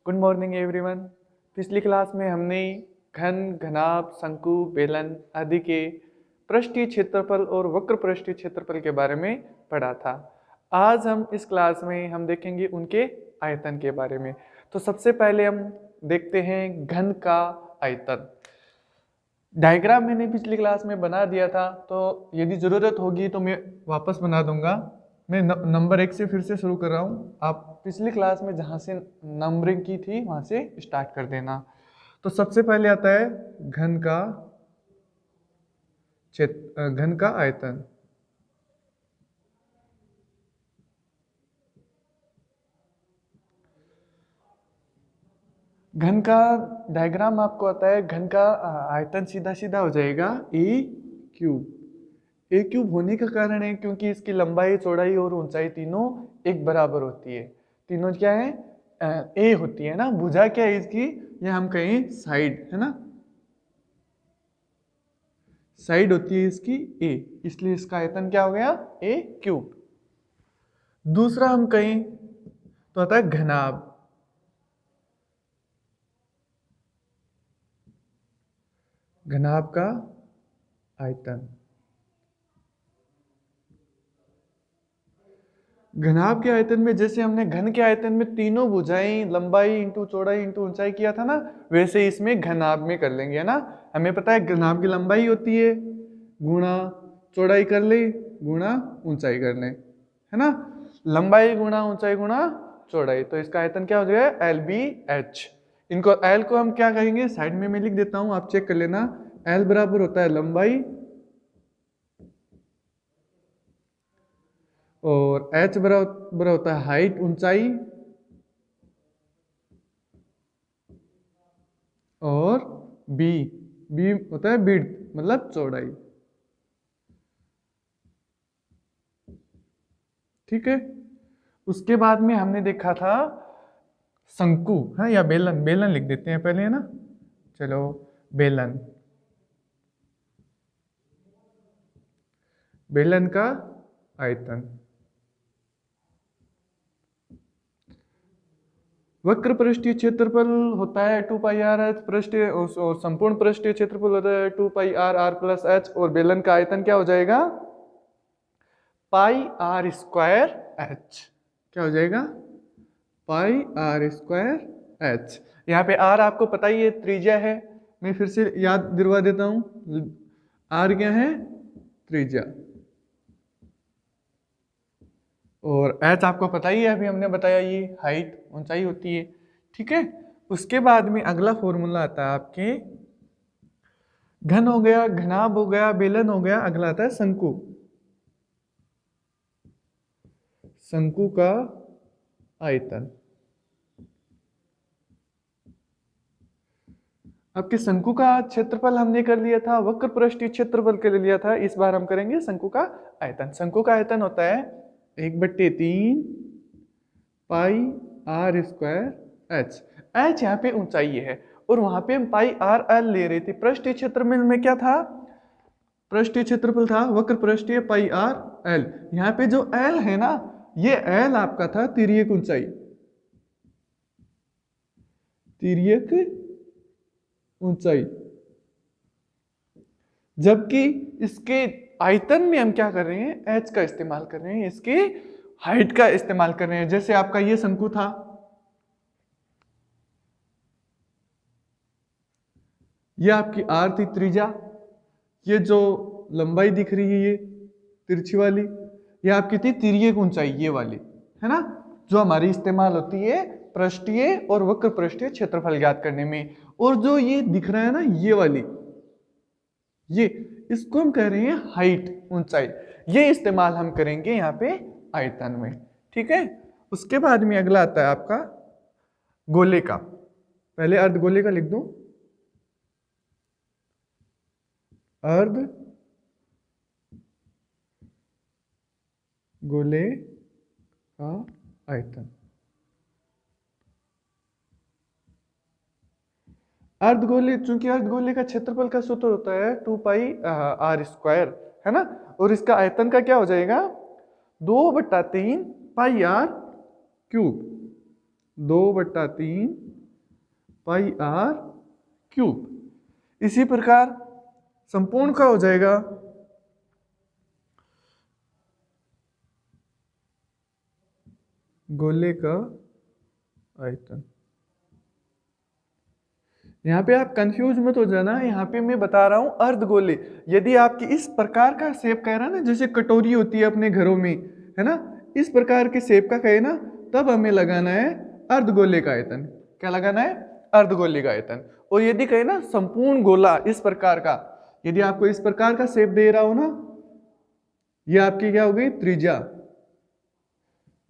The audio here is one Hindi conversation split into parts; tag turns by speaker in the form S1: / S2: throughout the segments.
S1: Good morning everyone. पिछली क्लास में हमने घन, घनाभ, शंकु, बेलन आदि के पृष्ठीय क्षेत्रफल और वक्र पृष्ठीय क्षेत्रफल के बारे में पढ़ा था। आज हम इस क्लास में हम देखेंगे उनके आयतन के बारे में। तो सबसे पहले हम देखते हैं घन का आयतन। डायग्राम मैंने पिछली क्लास में बना दिया था, तो यदि ज़रूरत होगी तो मैं वापस बना दूंगा। मैं नंबर 1 से फिर से शुरू कर रहा हूँ। आप पिछली क्लास में जहाँ से नंबरिंग की थी वहाँ से स्टार्ट कर देना। तो सबसे पहले आता है घन का आयतन। घन का डायग्राम आपको आता है। घन का आयतन सीधा सीधा हो जाएगा ए क्यूब। ए क्यूब होने का कारण है क्योंकि इसकी लंबाई, चौड़ाई और ऊंचाई तीनों एक बराबर होती है। तीनों क्या है? ए होती है ना। भुजा क्या है इसकी? ये हम कहें साइड, है ना। साइड होती है इसकी ए, इसलिए इसका आयतन क्या हो गया? ए क्यूब। दूसरा हम कहें तो आता है घनाभ। घनाभ का आयतन। घनाभ के आयतन में जैसे हमने घन के आयतन में तीनों भुजाएं, लंबाई इंटू चौड़ाई इंटू ऊंचाई किया था ना, वैसे इसमें घनाभ में कर लेंगे, है ना। हमें पता है घनाभ की लंबाई होती है गुणा चौड़ाई कर ले गुणा ऊंचाई कर ले, है ना। लंबाई गुणा ऊंचाई गुणा चौड़ाई, तो इसका आयतन क्या हो जाएगा? L B H. इनको एल को हम क्या कहेंगे? साइड में मैं लिख देता हूं, आप चेक कर लेना। एल बराबर होता है लंबाई और एच बराबर होता है हाइट, ऊंचाई, और बी बी होता है विड्थ, मतलब चौड़ाई। ठीक है। उसके बाद में हमने देखा था शंकु, है या बेलन। बेलन लिख देते हैं पहले, है ना। चलो बेलन। बेलन का आयतन। वक्र पृष्ठीय क्षेत्रफल होता है 2 पाई आर एच, पृष्ठीय और संपूर्ण पृष्ठीय क्षेत्रफल होता है 2 पाई आर आर प्लस एच, और बेलन का आयतन क्या हो जाएगा? पाई आर स्क्वायर एच। क्या हो जाएगा? पाई आर स्क्वायर एच। यहाँ पे आर आपको पता ही है त्रिज्या है। मैं फिर से याद दिलवा देता हूं। आर क्या है? त्रिज्या। और एच आपको पता ही है, अभी हमने बताया, ये हाइट, ऊंचाई होती है। ठीक है। उसके बाद में अगला फॉर्मूला आता है आपके, घन हो गया, घनाभ हो गया, बेलन हो गया, अगला आता है शंकु। शंकु का आयतन। आपके शंकु का क्षेत्रफल हमने कर लिया था, वक्र पृष्ठीय क्षेत्रफल के लिए लिया था। इस बार हम करेंगे शंकु का आयतन। शंकु का आयतन होता है 1/3 पाई आर स्क्वायर एच। एच यहाँ पे ऊंचाई है और वहां पे हम पाई आर एल ले रहे थे। पृष्ठीय क्षेत्रफल में क्या था? पृष्ठीय क्षेत्रफल था वक्र पृष्ठीय पाई आर एल। यहाँ पे जो एल है ना, ये एल आपका था तिर्यक ऊंचाई, तिर्यक ऊंचाई। जबकि इसके आयतन में हम क्या कर रहे हैं? एच का इस्तेमाल कर रहे हैं, इसके हाइट का इस्तेमाल कर रहे हैं। जैसे आपका ये शंकु था, ये आपकी आर थी त्रिज्या, ये जो लंबाई दिख रही है ये तिरछी वाली, ये आपकी थी तिर्यक ऊंचाई, ये वाली, है ना, जो हमारी इस्तेमाल होती है पृष्ठीय और वक्र पृष्ठीय क्षेत्रफल ज्ञात करने में। और जो ये दिख रहा है ना, ये वाली, ये, इसको हम कह रहे हैं हाइट, ऊंचाई। ये इस्तेमाल हम करेंगे यहाँ पे आयतन में। ठीक है। उसके बाद में अगला आता है आपका गोले का। पहले अर्धगोले का लिख दो, अर्ध गोले का आयतन। अर्धगोले, चूंकि अर्धगोले का क्षेत्रफल का सूत्र होता है 2 पाई आर स्क्वायर, है ना। और इसका आयतन का क्या हो जाएगा? 2/3 pi r cube. 2/3 pi r cube. इसी प्रकार संपूर्ण का हो जाएगा गोले का आयतन। यहाँ पे आप कंफ्यूज मत हो जाना, यहाँ पे मैं बता रहा हूं अर्धगोले। यदि आपकी इस प्रकार का शेप कह रहा है ना, जैसे कटोरी होती है अपने घरों में, है ना, इस प्रकार के शेप का कहे ना, तब हमें लगाना है अर्धगोले का आयतन। क्या लगाना है? अर्धगोले का आयतन। और यदि कहे ना संपूर्ण गोला इस प्रकार का, यदि आपको इस प्रकार का शेप दे रहा हो ना, ये आपकी क्या हो गई? त्रिज्या।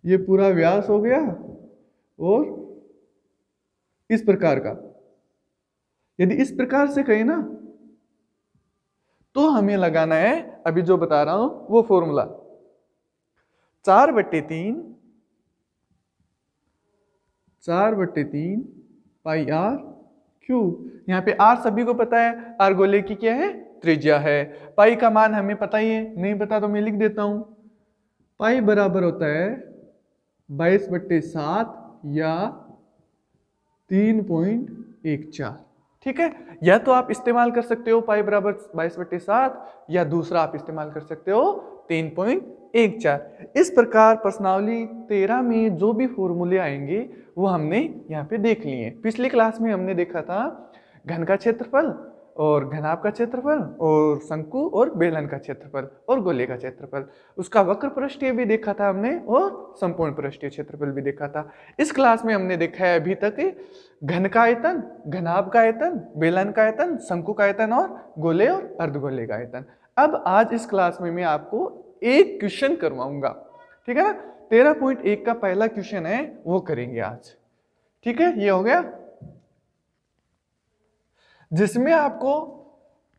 S1: ये पूरा व्यास हो गया। और इस प्रकार का यदि इस प्रकार से कहे ना, तो हमें लगाना है अभी जो बता रहा हूं वो फॉर्मूला 4/3 पाई आर क्यूब। यहाँ पे आर सभी को पता है, आर गोले की क्या है? त्रिज्या है। पाई का मान हमें पता ही है, नहीं पता तो मैं लिख देता हूं। पाई बराबर होता है 22/7 या 3.14। ठीक है, या तो आप इस्तेमाल कर सकते हो पाई बराबर 22/7, या दूसरा आप इस्तेमाल कर सकते हो 3.14। इस प्रकार प्रश्नावली 13 में जो भी फॉर्मूले आएंगे वो हमने यहाँ पे देख लिए हैं। पिछली क्लास में हमने देखा था घन का क्षेत्रफल और घनाभ का क्षेत्रफल और शंकु और बेलन का क्षेत्रफल और गोले का क्षेत्रफल। उसका वक्र पृष्ठीय भी देखा था हमने और संपूर्ण पृष्ठीय क्षेत्रफल भी देखा था। इस क्लास में हमने देखा है अभी तक घन का आयतन, घनाभ का आयतन, बेलन का आयतन, शंकु का आयतन और गोले और अर्धगोले का आयतन। अब आज इस क्लास में मैं आपको एक क्वेश्चन करवाऊंगा। ठीक है ना, 13.1 का पहला क्वेश्चन है वो करेंगे आज। ठीक है, ये हो गया, जिसमें आपको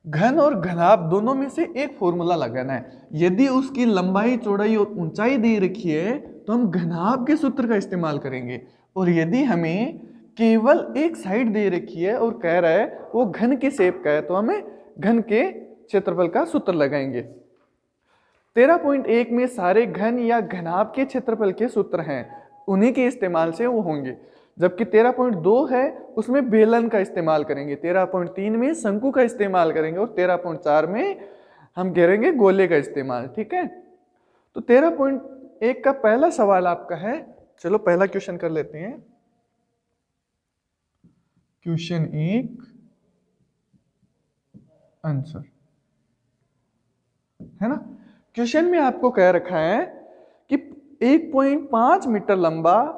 S1: घन और घनाभ दोनों में से एक फॉर्मूला लगाना है। यदि उसकी लंबाई, चौड़ाई और ऊंचाई दे रखी है तो हम घनाभ के सूत्र का इस्तेमाल करेंगे, और यदि हमें केवल एक साइड दे रखी है और कह रहा है वो घन के शेप का है तो हमें घन के क्षेत्रफल का सूत्र लगाएंगे। 13.1 में सारे घन या घनाभ के क्षेत्रफल के सूत्र हैं, उन्हीं के इस्तेमाल से वो होंगे। जबकि 13.2 है उसमें बेलन का इस्तेमाल करेंगे, 13.3 में शंकु का इस्तेमाल करेंगे और 13.4 में हम करेंगे गोले का इस्तेमाल। ठीक है, तो 13.1 का पहला सवाल आपका है। चलो पहला क्वेश्चन कर लेते हैं। क्वेश्चन 1 आंसर, है ना। क्वेश्चन में आपको कह रखा है कि 1.5 मीटर लंबा,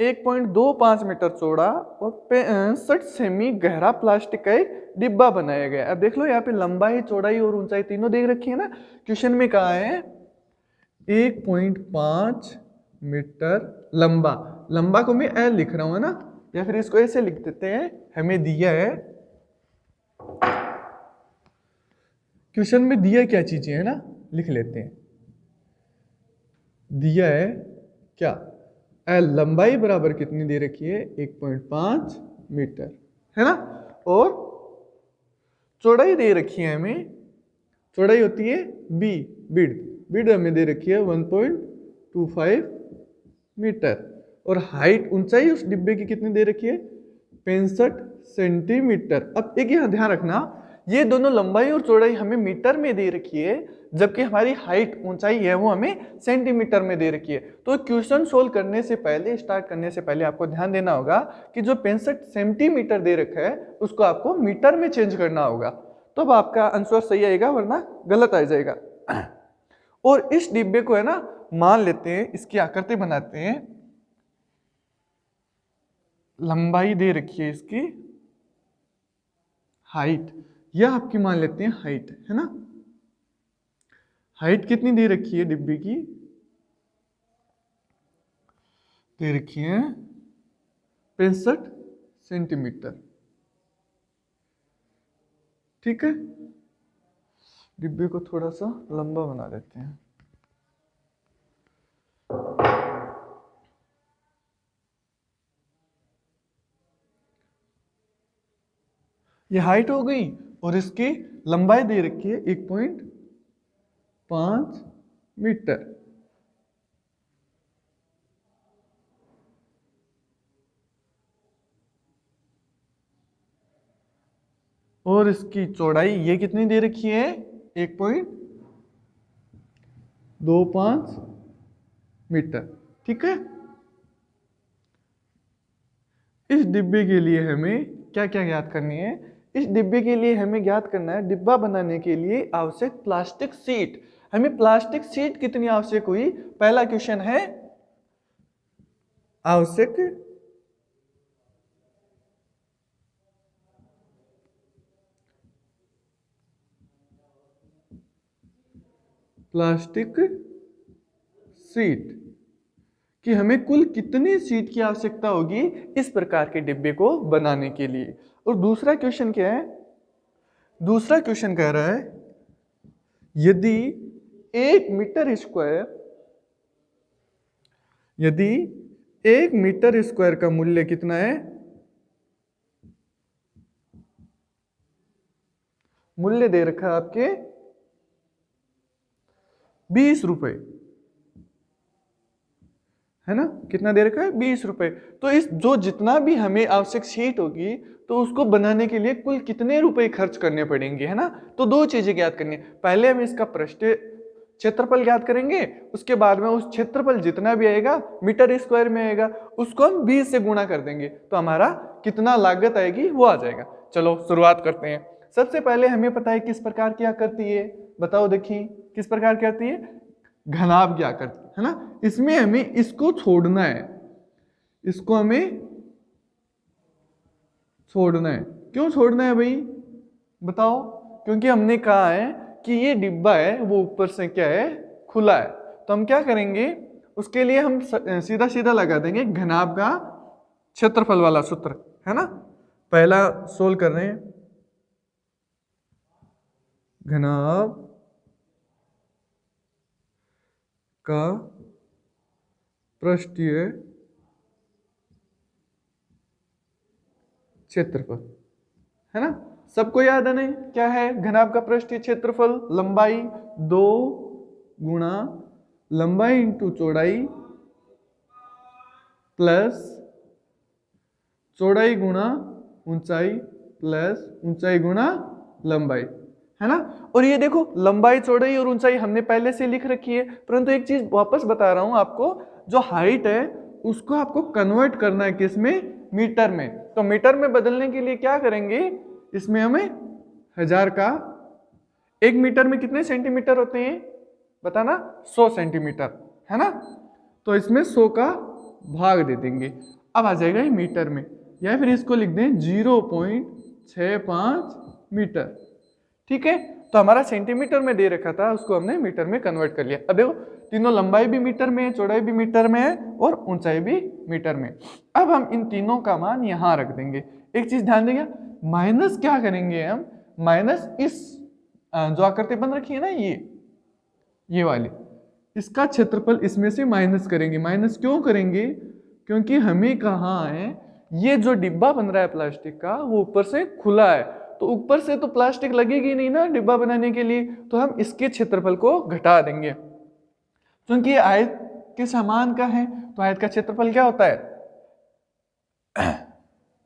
S1: 1.25 मीटर चौड़ा और 65 सेमी गहरा प्लास्टिक का एक डिब्बा बनाया गया है। अब देख लो यहाँ पे लंबाई, चौड़ाई और ऊंचाई तीनों देख रखी है ना। क्वेश्चन में कहा है 1.5 मीटर लंबा, लंबा को मैं एल लिख रहा हूं, है ना, या फिर इसको ऐसे लिख देते हैं। हमें दिया है, क्वेश्चन में दिया क्या चीजें है ना, लिख लेते हैं। दिया है क्या? एल लंबाई बराबर कितनी दे रखी है? 1.5 मीटर, है ना, और चौड़ाई दे रखी है हमें, चौड़ाई होती है बी, बिड, बिड हमें दे रखी है 1.25 मीटर, और हाइट, ऊंचाई उस डिब्बे की कितनी दे रखी है? 65 सेंटीमीटर। अब एक यहाँ ध्यान रखना, ये दोनों लंबाई और चौड़ाई हमें मीटर में दे रखी है, जबकि हमारी हाइट, ऊंचाई है वो हमें सेंटीमीटर में दे रखी है। तो क्वेश्चन सोल्व करने से पहले, स्टार्ट करने से पहले आपको ध्यान देना होगा कि जो 65 सेंटीमीटर दे रखा है उसको आपको मीटर में चेंज करना होगा, तब तो आपका आंसर सही आएगा, वरना गलत आ जाएगा। और इस डिब्बे को है ना, मान लेते हैं, इसकी आकृति बनाते हैं। लंबाई दे रखी है इसकी, हाइट, यह आपकी मान लेते हैं हाइट, है ना। हाइट कितनी दे रखी है डिब्बे की? दे रखी है 65 सेंटीमीटर। ठीक है, डिब्बे को थोड़ा सा लंबा बना देते हैं। ये हाइट हो गई, और इसकी लंबाई दे रखी है 1.5 मीटर। और इसकी चौड़ाई ये कितनी दे रखी है, 1.25 मीटर। ठीक है, इस डिब्बे के लिए हमें क्या क्या ज्ञात करनी है, इस डिब्बे के लिए हमें ज्ञात करना है डिब्बा बनाने के लिए आवश्यक प्लास्टिक शीट। हमें प्लास्टिक शीट कितनी आवश्यक हुई, पहला क्वेश्चन है आवश्यक प्लास्टिक शीट कि हमें कुल कितनी शीट की आवश्यकता होगी इस प्रकार के डिब्बे को बनाने के लिए। और दूसरा क्वेश्चन क्या है, दूसरा क्वेश्चन कह रहा है यदि 1 मीटर स्क्वायर, यदि 1 मीटर स्क्वायर का मूल्य कितना है, मूल्य दे रखा है आपके 20 रुपए, है ना, कितना दे रखा है 20 रुपए। तो इस जो जितना भी हमें आवश्यक शीट होगी तो उसको बनाने के लिए कुल कितने रुपए खर्च करने पड़ेंगे, है ना। तो दो चीजें ज्ञात करनी है, पहले हम इसका पृष्ठ क्षेत्रफल ज्ञात करेंगे, उसके बाद में उस क्षेत्रफल जितना भी आएगा मीटर स्क्वायर में आएगा उसको हम 20 से गुणा कर देंगे तो हमारा कितना लागत आएगी वो आ जाएगा। चलो शुरुआत करते हैं। सबसे पहले हमें पता है किस प्रकार क्या करती है, बताओ देखिए किस प्रकार करती है, घनाभ क्या करती है ना। इसमें हमें इसको छोड़ना है, इसको हमें छोड़ना है। क्यों छोड़ना है भाई बताओ, क्योंकि हमने कहा है कि ये डिब्बा है वो ऊपर से क्या है खुला है, तो हम क्या करेंगे उसके लिए हम सीधा सीधा लगा देंगे घनाभ का क्षेत्रफल वाला सूत्र, है ना। पहला सोल्व कर रहे हैं, घनाभ का पृष्ठीय क्षेत्रफल, है ना। सबको याद है नहीं क्या है घनाभ का पृष्ठीय क्षेत्रफल, लंबाई 2 गुणा लंबाई इंटू चौड़ाई प्लस चौड़ाई गुणा ऊंचाई प्लस ऊंचाई गुणा लंबाई, है ना। और ये देखो लंबाई चौड़ाई और ऊंचाई हमने पहले से लिख रखी है, परंतु एक चीज वापस बता रहा हूं आपको, जो हाइट है उसको आपको कन्वर्ट करना है किसमें, मीटर में। तो मीटर में बदलने के लिए क्या करेंगे, इसमें हमें 1000 का, 1 मीटर में कितने सेंटीमीटर होते हैं बताना, 100 सेंटीमीटर, है ना। तो इसमें 100 का भाग दे देंगे, अब आ जाएगा ये मीटर में, या फिर इसको लिख दें 0.65 मीटर। ठीक है, तो हमारा सेंटीमीटर में दे रखा था उसको हमने मीटर में कन्वर्ट कर लिया। अब देखो तीनों लंबाई भी मीटर में है, चौड़ाई भी मीटर में है और ऊंचाई भी मीटर में। अब हम इन तीनों का मान यहां रख देंगे। एक चीज ध्यान देंगे, माइनस क्या करेंगे हम, माइनस इस जो आकृति बन रखी है ना ये वाली, इसका क्षेत्रफल इसमें से माइनस करेंगे। माइनस क्यों करेंगे, क्योंकि हमें कहा है ये जो डिब्बा बन रहा है प्लास्टिक का वो ऊपर से खुला है, तो ऊपर से तो प्लास्टिक लगेगी नहीं ना डिब्बा बनाने के लिए, तो हम इसके क्षेत्रफल को घटा देंगे। क्योंकि ये आयत के समान का है तो आयत का क्षेत्रफल क्या होता है,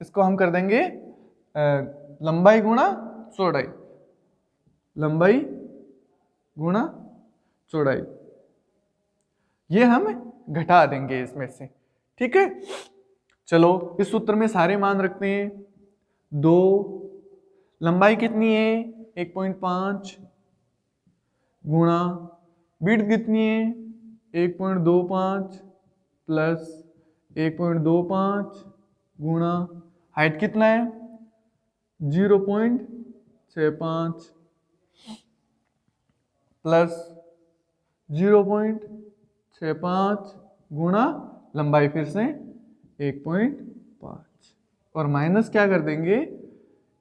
S1: इसको हम कर देंगे लंबाई गुणा चौड़ाई, लंबाई गुणा चौड़ाई, ये हम घटा देंगे इसमें से। ठीक है, चलो इस सूत्र में सारे मान रखते हैं। 2 लंबाई कितनी है 1.5 गुणा विड्थ कितनी है 1.25 प्लस 1.25 गुणा हाइट कितना है 0.65 प्लस 0.65 गुणा लंबाई फिर से 1.5 और माइनस क्या कर देंगे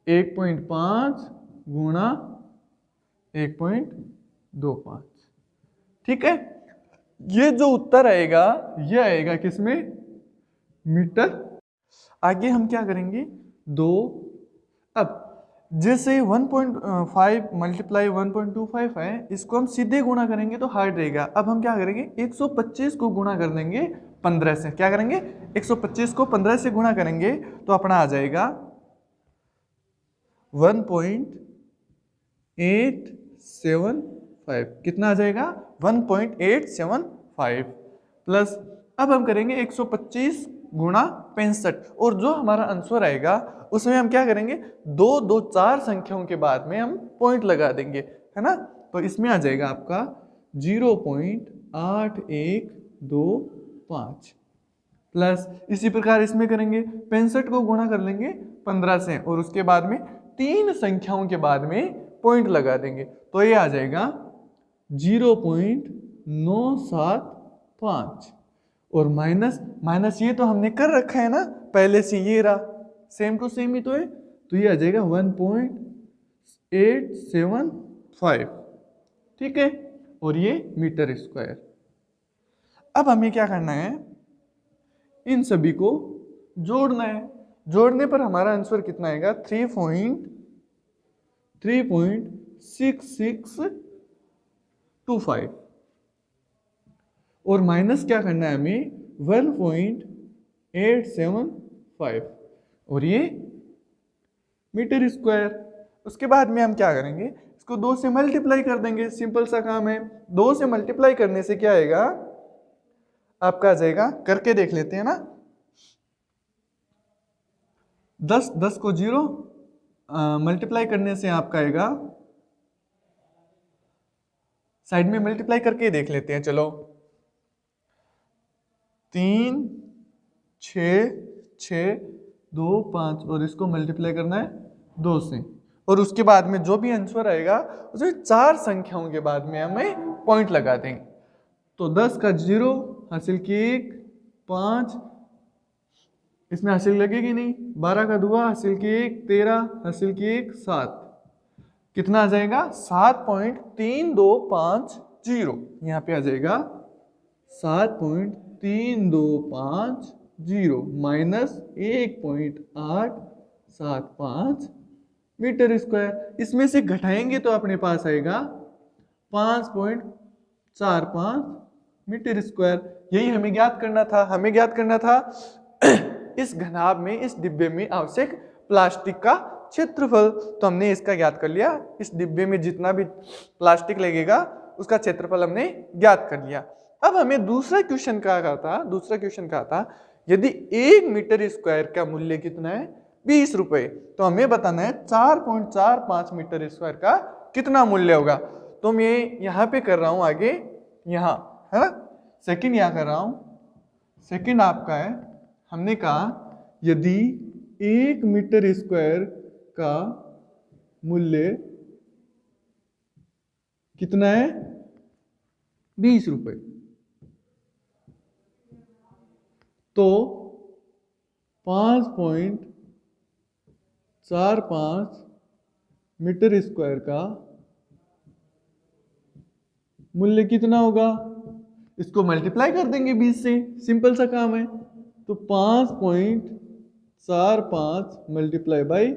S1: 1.5 गुणा 1.25। ठीक है, ये जो उत्तर आएगा ये आएगा किसमें, मीटर। आगे हम क्या करेंगे 2, अब जैसे 1.5 मल्टीप्लाई 1.25 है, इसको हम सीधे गुणा करेंगे तो हार्ड रहेगा। अब हम क्या करेंगे 125 को गुणा कर देंगे 15 से, क्या करेंगे 125 को 15 से गुणा करेंगे तो अपना आ जाएगा 1.875 कितना आ जाएगा 1.875 प्लस अब हम करेंगे 125 गुणा 65 और जो हमारा आंसर आएगा उसमें हम क्या करेंगे दो दो चार संख्याओं के बाद में हम पॉइंट लगा देंगे, है ना। तो इसमें आ जाएगा आपका 0.8125 प्लस इसी प्रकार इसमें करेंगे 65 को गुणा कर लेंगे 15 से और उसके बाद में तीन संख्याओं के बाद में पॉइंट लगा देंगे तो ये आ जाएगा 0.975 और माइनस ये तो हमने कर रखा है ना पहले से, ये रहा सेम टू सेम ही तो है, तो ये आ जाएगा 1.875, ठीक है, और ये मीटर स्क्वायर। अब हमें क्या करना है, इन सभी को जोड़ना है। जोड़ने पर हमारा आंसर कितना आएगा 3.6625 और माइनस क्या करना है हमें 1.875 और ये मीटर स्क्वायर। उसके बाद में हम क्या करेंगे, इसको 2 से मल्टीप्लाई कर देंगे, सिंपल सा काम है। 2 से मल्टीप्लाई करने से क्या आएगा आपका आ जाएगा, करके देख लेते हैं ना, 10 को 0 मल्टीप्लाई करने से आपका आएगा, साइड में मल्टीप्लाई करके देख लेते हैं, चलो 3 6 6 2 5 और इसको मल्टीप्लाई करना है 2 से और उसके बाद में जो भी आंसर आएगा उसमें 4 संख्याओं के बाद में हमें पॉइंट लगा देंगे। तो 10 का 0 हासिल की 1 5, इसमें हासिल लगेगी नहीं, 12 का 2 हासिल की 1 13 हासिल की 1 7, कितना आ जाएगा 7.3250, यहाँ पे आ जाएगा 7.3250 माइनस 1.875 मीटर स्क्वायर। इसमें से घटाएंगे तो अपने पास आएगा 5.45 मीटर स्क्वायर। यही हमें ज्ञात करना था। हमें ज्ञात करना था इस घनाभ में, इस डिब्बे में आवश्यक प्लास्टिक का क्षेत्रफल, तो हमने इसका ज्ञात कर लिया। इस डिब्बे में जितना भी प्लास्टिक लगेगा उसका क्षेत्रफल हमने ज्ञात कर लिया। अब हमें दूसरा क्वेश्चन कहा था यदि 1 मीटर स्क्वायर का मूल्य कितना है 20 रुपए, तो हमें बताना है 4.45 मीटर स्क्वायर का कितना मूल्य होगा। तो मैं यहाँ पे कर रहा हूँ आगे, यहाँ है ना, सेकंड यहाँ कर रहा हूँ, सेकंड आपका है, हमने कहा यदि 1 मीटर स्क्वायर का मूल्य कितना है 20 रुपए, तो 5.45 मीटर स्क्वायर का मूल्य कितना होगा, इसको मल्टीप्लाई कर देंगे 20 से, सिंपल सा काम है। तो 5.45 मल्टीप्लाई बाई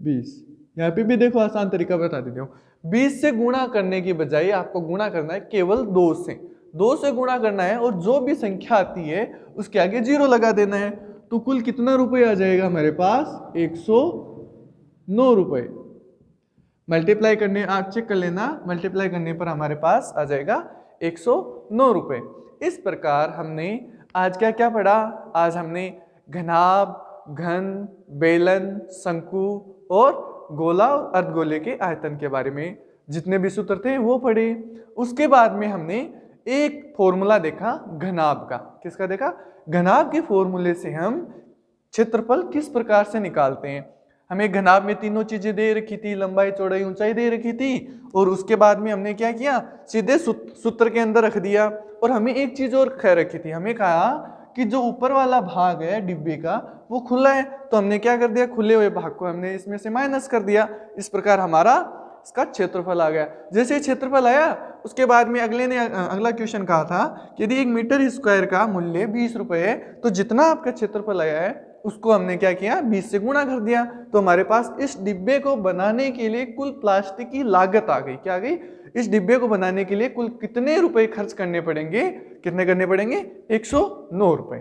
S1: 20, यहाँ पे भी देखो आसान तरीका बता देता हूँ। 20 से गुणा करने की बजाय आपको गुणा करना है केवल 2 से गुणा करना है और जो भी संख्या आती है उसके आगे 0 लगा देना है। तो कुल कितना रुपए आ जाएगा हमारे पास 109 रुपए। मल्टीप्लाई करने, आप चेक कर लेना, मल्टीप्लाई करने पर हमारे पास आ जाएगा 109 रुपए। इस प्रकार हमने आज क्या क्या पढ़ा, आज हमने घनाभ, घन, बेलन, शंकु और गोला और अर्धगोले के आयतन के बारे में जितने भी सूत्र थे वो पढ़े। उसके बाद में हमने एक फॉर्मूला देखा घनाभ का। किसका देखा? घनाभ के फॉर्मूले से हम क्षेत्रफल किस प्रकार से निकालते हैं। हमें घनाभ में तीनों चीजें दे रखी थी, लंबाई, चौड़ाई, ऊंचाई दे रखी थी, और उसके बाद में हमने क्या किया, सीधे सूत्र के अंदर रख दिया। और हमें एक चीज और कह रखी थी, हमें कहा कि जो ऊपर वाला भाग है डिब्बे का वो खुला है, तो हमने क्या कर दिया, खुले हुए भाग को हमने इसमें से माइनस कर दिया। इस प्रकार हमारा इसका क्षेत्रफल आ गया। जैसे क्षेत्रफल आया उसके बाद में अगला क्वेश्चन कहा था कि यदि 1 मीटर स्क्वायर का मूल्य 20 रुपए है, तो जितना आपका क्षेत्रफल आया है उसको हमने क्या किया, 20 से गुणा कर दिया। तो हमारे पास इस डिब्बे को बनाने के लिए कुल प्लास्टिक की लागत आ गई। क्या आ गई? इस डिब्बे को बनाने के लिए कुल कितने रुपए खर्च करने पड़ेंगे, कितने करने पड़ेंगे, 109 रुपए।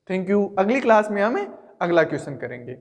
S1: Thank you. अगली क्लास में हम अगला क्वेश्चन करेंगे।